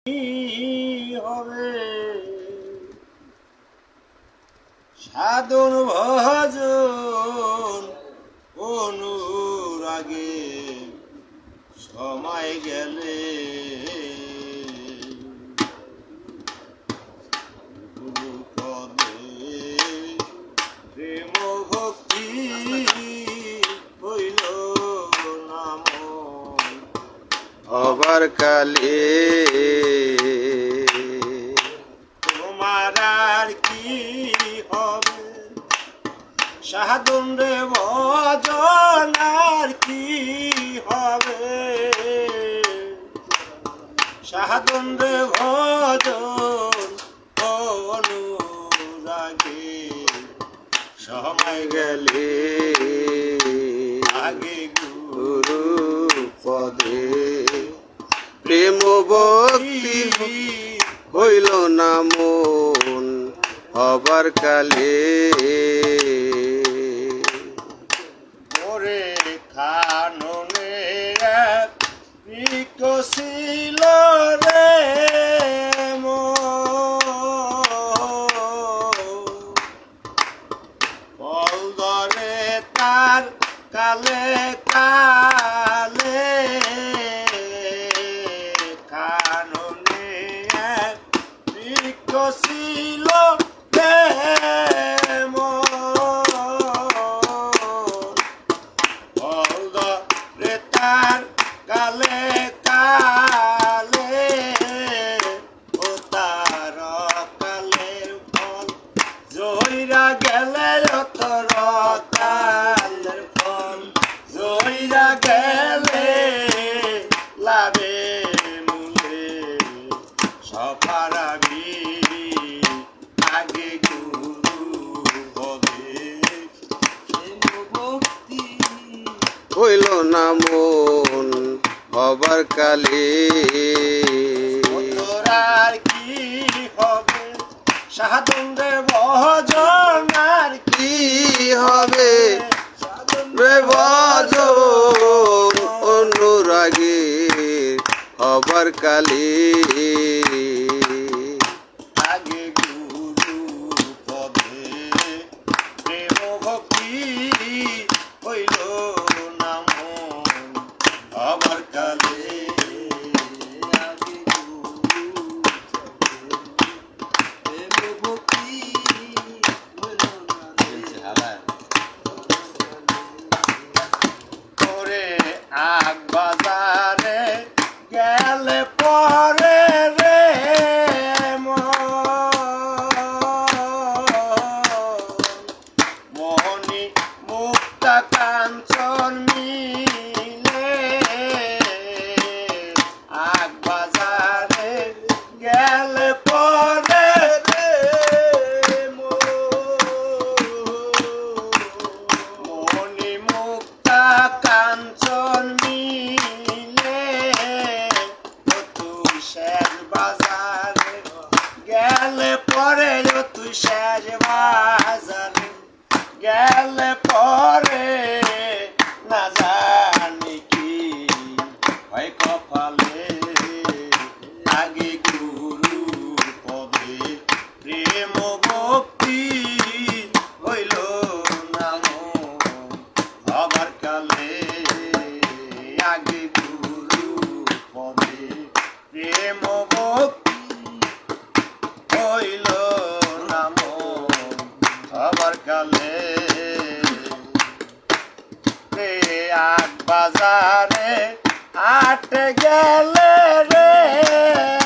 হবে সাধন ভজন অনুরাগে সময় গেলে প্রেম ভক্তি হইল নাম হবার কালে তোমার আর কি হবে সাধন রে ভজন আর কি হবে সাধন রে ভজন অনুরাগে সময় গেলে আগে গুরু পদে প্রেম ভক্তি হইল না মন হবার কালে ওরে খাননে বিকশিল রে ফল ধরে তার কালে কালে খাননে বিকশিল রে ফল ধরে তার কালে কালে ও তার কালের ফল জয়রা গেলে তোর কালের ফল জয়রা গেলে লাভে মূলে সফারাবি আগে গুরু হবে ভক্তি হইল না মন হবার কালে আর কি হবে সাধন রে ভজন আর কি হবে রে ভজন অনুরাগে হবার কালে আগে গুরু পদে প্রেম ভক্তি হইল নাম হবার কালে আগ বাজারে গেলে পরে রে মোহনী মুক্তা কাঞ্চন মিলে আগ বাজারে গেলে পরে রে মোহনী মুক্তা কাঞ্চন মিলে তুই শেষ বাজারে গেলে পরে তুই শেষ বাজারে গেলে পরে না জানি কি হয় কপালে আগে গুরু পদে প্রেম ভক্তি হইল নাম হবার কালে আগে গুরু পদে প্রেম ভক্তি হইল নাম হবার কালে আগ বাজার